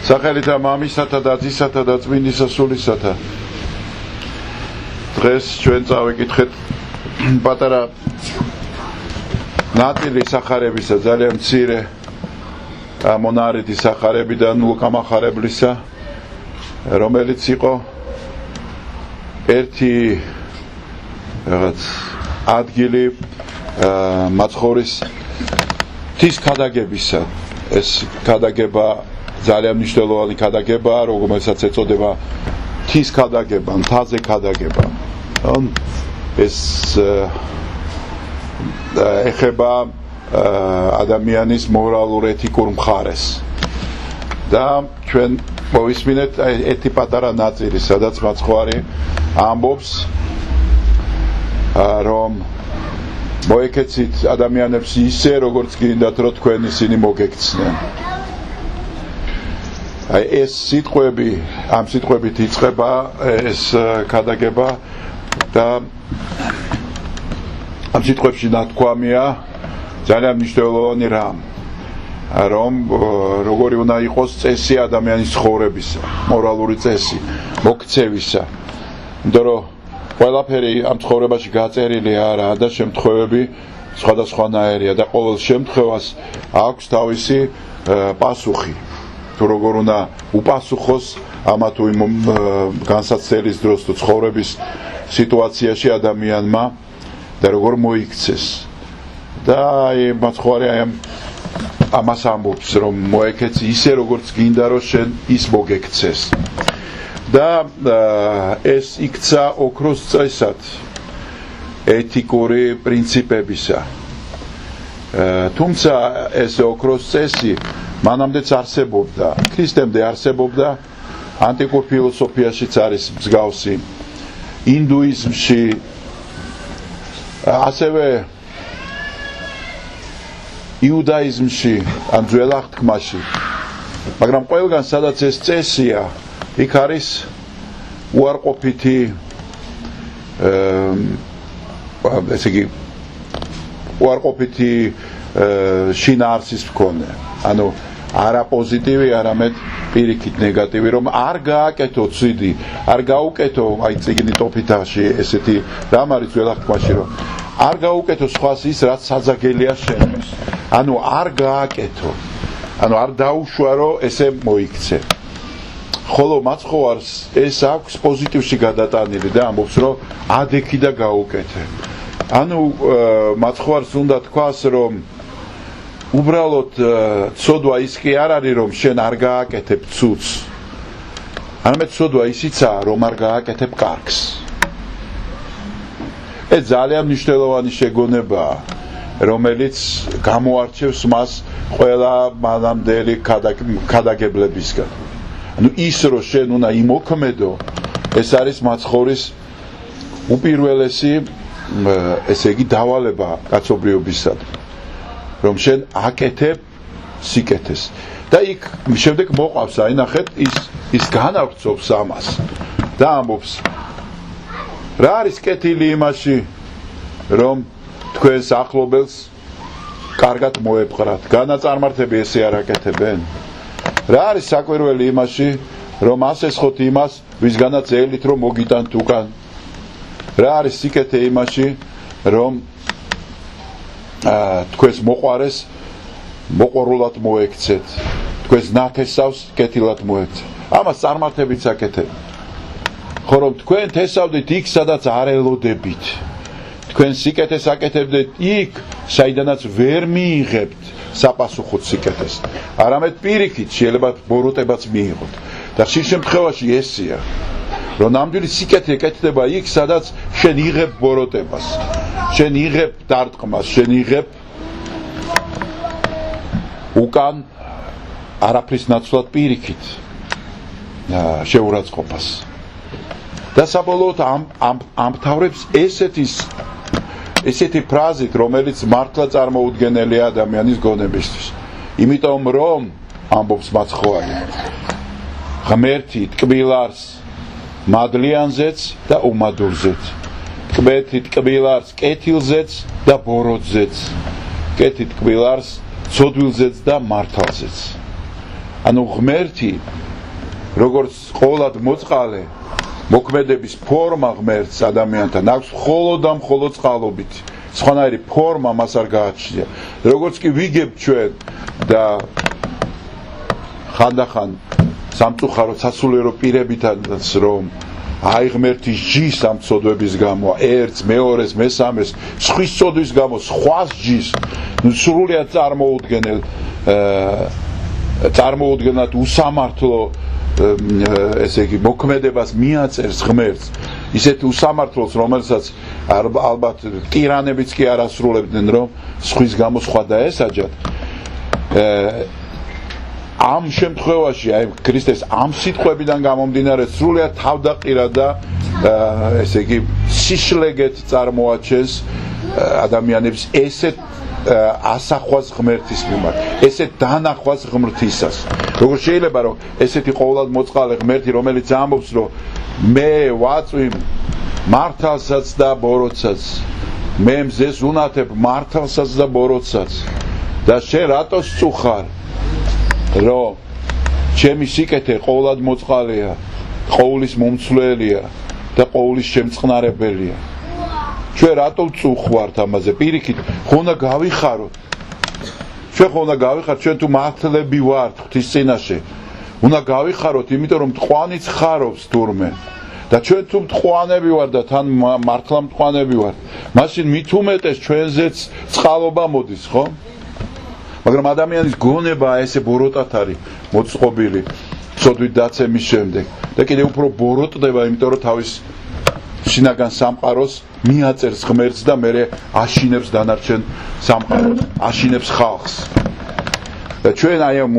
სახელითა მამისათა და ძისათა და წმინდისა სულისათა. დღეს ჩვენ წავიკითხეთ პატარა ნაწილი სახარებისა, ძალიან მცირე მონარიდი სახარებიდან ლუკა მახარებლისა, რომელიც იყო ერთი რაღაც ადგილი მაცხოვრის ღვთის ქადაგებისა. ეს ქადაგება ძალიან მნიშვნელოვანი ქადაგებაა, რომელსაც ეწოდება ღვთის ქადაგება, მთაზე ქადაგება. ეს ეხება ადამიანის მორალურ ეთიკურ მხარეს. და ჩვენ მოვისმინეთ ერთი პატარა ნაწილი, სადაც მაცხოვარი ამბობს, რომ მოეკეცით ადამიანებს ისე, როგორც გინდათ, რომ თქვენ ისინი მოგექცნენ. ეს სიტყვები, ამ სიტყვებით იწყება ეს ქადაგება და ამ სიტყვებში ნათქვამია ძალიან მნიშვნელოვანი რამ, რომ როგორი უნდა იყოს წესი ადამიანის ცხოვრებისა, მორალური წესი, მოქცევისა. იმიტომ რომ ყველაფერი ამ ცხოვრებაში გაწერილი არაა და შემთხვევები სხვადასხვანაირია და ყოველ შემთხვევას აქვს თავისი პასუხი. თუ როგორ უნდა უპასუხოს ამა თუ იმ განსაცდელის დროს თუ ცხოვრების სიტუაციაში ადამიანმა და როგორ მოიქცეს. და მაცხოვარი ამას ამბობს, რომ მოეკეცი ისე, როგორც გინდა, რომ შენ ის მოგექცეს. და ეს იქცა ოქროს წესად ეთიკური პრინციპებისა. თუმცა ეს ოქროს წესი მანამდეც არსებობდა, ქრისტემდე არსებობდა, ანტიკურ ფილოსოფიაშიც არის მსგავსი, ინდუიზმში, ასევე იუდაიზმში, ან ძველ აღთქმაში. მაგრამ ყველგან სადაც ეს წესია, იქ არის უარყოფითი ესე იგი უარყოფითი შინაარსის მქონე. ანუ არა პოზიტივი, არამედ პირიქით ნეგატივი, რომ არ გააკეთო ცივი, არ გაუკეთო, აი წიგნი ტოფითაში ესეთი რამ არის ძველ აღთქმაში, რომ არ გაუკეთო სხვას ის, რაც საძაგელია შენთვის. ანუ არ გააკეთო, ანუ არ დაუშვა, რომ ესე მოიქცე. ხოლო მაცხოვარს ეს აქვს პოზიტივში გადატანილი და ამბობს, რომ ადექი და გაუკეთე. ანუ მაცხოვარს უნდა თქვას, რომ უბრალოდ ცოდვა ის კი არ არის, რომ შენ არ გააკეთებ ცუდს. არამედ ცოდვა ისიცაა, რომ არ გააკეთებ კარგს. ეს ძალიან მნიშვნელოვანი შეგონებაა, რომელიც გამოარჩევს მას ყველა მანამდელი ქადაგებლებისგან. ანუ ის, რომ შენ უნდა იმოქმედო, ეს არის მაცხოვრის უპირველესი, ესე იგი დავალება კაცობრიობისადმი. რომ შენ აკეთებ სიკეთეს. და იქ შემდეგ მოყავს, აინახეთ, ის განავრცობს ამას და ამბობს, რა არის კეთილი იმაში, რომ თქვენს ახლობელს კარგად მოეპყრათ. განაწარმართები ესე არ აკეთებენ. რა არის საკვირველი იმაში, რომ ასესხოთ იმას, ვისგანაც ელით რომ მოგიტანთ უკან. რა არის სიკეთე იმაში, რომ თქვენს მოყვარეს მოყორულად მოექცეთ, თქვენს ნათესავს კეთილად მოექცეთ. ამას წარმართებით აკეთებ. ხო რომ თქვენ თესავდით იქ, სადაც არ ელოდებით. თქვენ სიკეთეს აკეთებდით იქ, საიდანაც ვერ მიიღებთ საპასუხოდ სიკეთეს. არამედ პირიქით შეიძლება ბოროტებაც მიიღოთ. და ხშირ შემთხვევაში ესია, რომ ნამდვილი სიკეთე ეკეთდება იქ, სადაც შენ იღებ ბოროტებას, შენ იღებ დარტყმას, შენ იღებ უკან არაფრის ნაცვლად პირიქით შეურაცხყოფას. და საბოლოოდ ამთავრებს ესეთი ფრაზით, რომელიც მართლა წარმოუდგენელია ადამიანის გონებისთვის. იმიტომ რომ ამბობს მაცხოვარი, ღმერთი ტკბილარს მადლიანზეც და უმადურზეც, ტკბეთი ტკბილარს კეთილზეც და ბოროტზეც, კეთი ტკბილარს ცოდვილზეც და მართალზეც. ანუ ღმერთი როგორც ყოველად მოწყალე მოქმედების ფორმა ღმერთს ადამიანთან აქვს მხოლოდ და მხოლოდ წყალობით სხვანაირი ფორმა მას არ გააჩნია როგორც კი ვიგებთ ჩვენ და ხანდახან სამწუხაროდ სასულიერო პირებითაც რომ აი ღმერთის ჯის ამ ცოდვების გამო ერთს მეორეს მესამეს სხვის ცოდვის გამო სხვას ჯის სრულიად წარმოუდგენლად უსამართლო ესე იგი მოქმედებას მიაწერს ღმერთს ისეთ უსამართლოს რომელსაც ალბათ ტირანებიც კი არ ასრულებდნენ რომ სხვის გამო სხვა დაესაჯათ ამ შემთხვევაში აი ქრისტეს ამ სიტყვებიდან გამომდინარე სრულიად თავდაყირა და ესე იგი სიშლეგეთ წარმოაჩენს ადამიანებს ესეთ ასახვას ღმერთის მიმართ ესეთ დანახვას ღმრთისას როგორ შეიძლება რომ ესეთი ყოველად მოწყალე ღმერთი რომელიც ამბობს რომ მე ვაწვი მართალსაც და ბოროტსაც მე მზეს უნათებ მართალსაც და ბოროტსაც და შენ რატო სწუხარ რომ ჩემი სიკეთე ყოველად მოწყალეა ყოვლის მომცვლელია და ყოვლის შემწყნარებელია ჩვენ რატო წუხვართ ამაზე პირიქით ხო უნდა გავიხაროთ ჩვენ ხო უნდა გავიხაროთ ჩვენ თუ მართლები ვართ ღვთის წინაშე უნდა გავიხაროთ იმიტომ რომ მტყვანიც ხარობს თურმე და ჩვენ თუ მტყვანები ვართ და თან მართლა მტყვანები ვართ მაშინ მით უმეტეს ჩვენზეც წყალობა მოდის ხო მაგრამ ადამიანის გონება ესე ბოროტად არის მოწყობილი ცოდვით დაცემის შემდეგ და კიდევ უფრო ბოროტდება იმიტომ რომ თავის შინაგან სამყაროს მიაწერს ღმერთს და მერე აშინებს დანარჩენ სამყაროს აშინებს ხალხს და ჩვენ აი ამ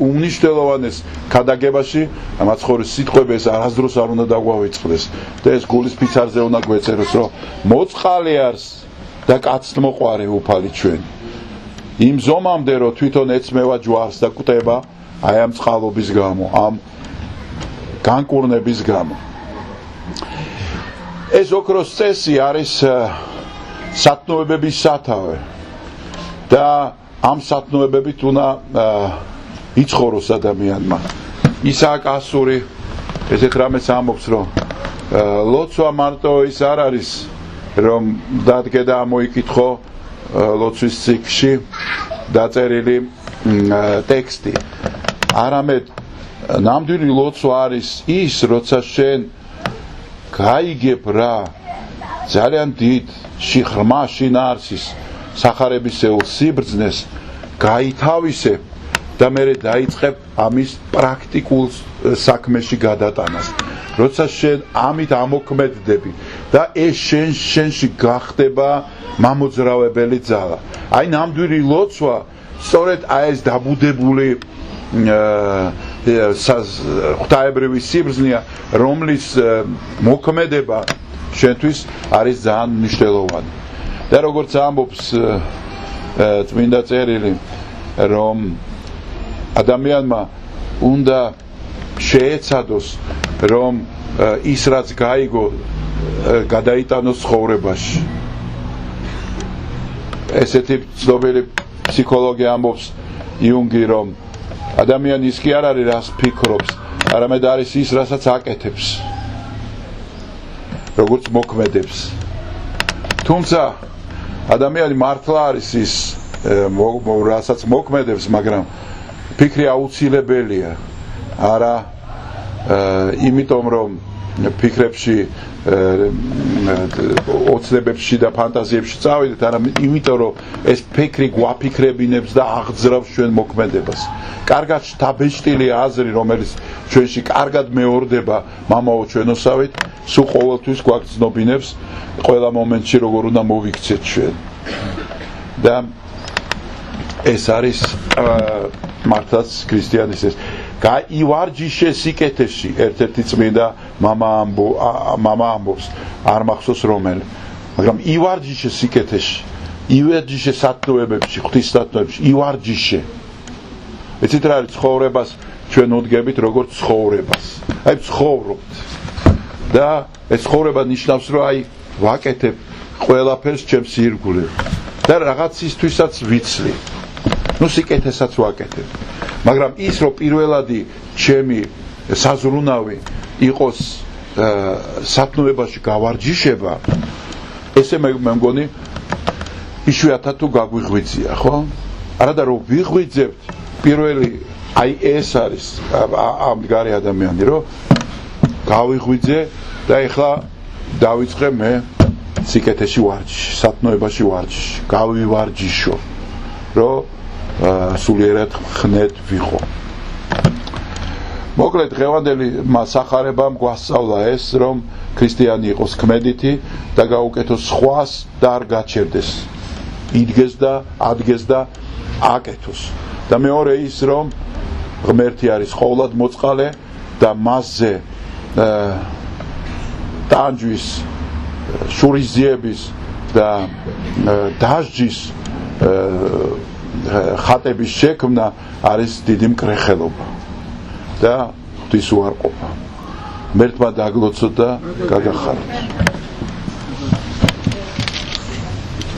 უმნიშვნელოვანეს ქადაგებაში მაცხოვრის სიტყვებს არასდროს არ უნდა დაგვავიწყდეს და ეს გულის ფიცარზე უნდა გვეწეროს რომ მოწყალე არის და კაცთმოყვარე უფალი ჩვენ იმ ზომამდე რომ თვითონ ეცმევა ჯვარს და კვდება აი ამ წყალობის გამო ამ განკურნების გამო ეს ოქროს წესი არის სათნოებების სათავე და ამ სათნოებებით უნდა იცხოვროს ადამიანმა ისააკ ასური ესეთ რამეს ამბობს რომ ლოცვა მარტო ის არ არის რომ დადგე და ამოიკითხო ლოცვის ციკლში დაწერილი ტექსტი არამედ ნამდვილი ლოცვა არის ის როცა შენ გაიგებ რა ძალიან დიდ ღრმა შინაარსის სახარებისეულ სიბრძნეს გაითავისებ და მერე დაიწყებ ამის პრაქტიკულ საქმეში გადატანას როცა შენ ამით ამოქმედდები და ეს შენში გახდება მამოძრავებელი ძალა აი ნამდვილი ლოცვა სწორედ აი ეს დაბუდებული ღვთაებრივი სიბრძნეა რომლის მოქმედება შენთვის არის ძალიან მნიშვნელოვანი და როგორც ამბობს წმინდა წერილი რომ ადამიანმა უნდა შეეცადოს რომ ის რაც გაიგო გადაიტანოს ცხოვრებაში ესეთი ცნობილი ფსიქოლოგი ამბობს იუნგი რომ ადამიანი ის კი არ არის რას ფიქრობს არამედ არის ის რასაც აკეთებს როგორც მოქმედებს თუმცა ადამიანი მართლა არის ის რასაც მოქმედებს მაგრამ ფიქრი აუცილებელია არა იმიტომ რომ ფიქრებში ოცნებებში და ფანტაზიებში წავიდეთ არამედ იმიტომ რომ ეს ფიქრი გვაფიქრებინებს და აღძრავს ჩვენ მოქმედებას კარგად შთაბეჭდილი აზრი რომელიც ჩვენში კარგად მეორდება მამაო ჩვენოსავით სულ ყოველთვის გვაგრძნობინებს ყველა მომენტში როგორ უნდა მოვიქცეთ ჩვენ და ეს არის მართლაც ქრისტიანის ეს გაივარჯიშე სიკეთეში ერთ-ერთი წმინდა მამა ამბობს არ მახსოვს რომელი მაგრამ ივარჯიშე სიკეთეში ივარჯიშე სათნოებებში ღვთის სათნოებებში ივარჯიშე ეცით რა არის ცხოვრებას ჩვენ უდგებით როგორც ცხოვრებას აი ცხოვრობთ და ეს ცხოვრება ნიშნავს რომ აი ვაკეთებ ყველაფერს ჩემს ირგვლივ და რაღაცისთვისაც ვიცლი ნუ სიკეთესაც ვაკეთებ მაგრამ ის რომ პირველადი ჩემი საზრუნავი იყოს სათნოებაში გავარჯიშება, ესე მე მგონი იშვიათად თუ გაგვიღვიძია, ხო? არადა რომ ვიღვიძებთ პირველი აი ეს არის ამდგარი ადამიანი, რომ გავიღვიძე და ეხლა დავიწყე მე სიკეთეში ვარჯიში, სათნოებაში ვარჯიში, გავივარჯიშო, რომ სულიერად ხნედ ვიყო. მოკლედ დღევანდელი მასახარებამ გვასწავლა ეს, რომ ქრისტიანი იყოს ქმედითი და გაუკეთოს სხვას და არ გაჩერდეს. იდგეს და ადგეს და აკეთოს. და მეორე ის, რომ ღმერთი არის ყოვლად მოწყალე და მასზე ტანჯვის, შურისძიების და დასჯის ხატების შექმნა არის დიდი მკრეხელობა და ღვთის უარყოფა. ღმერთმა დაგლოცოთ და გაგახაროთ.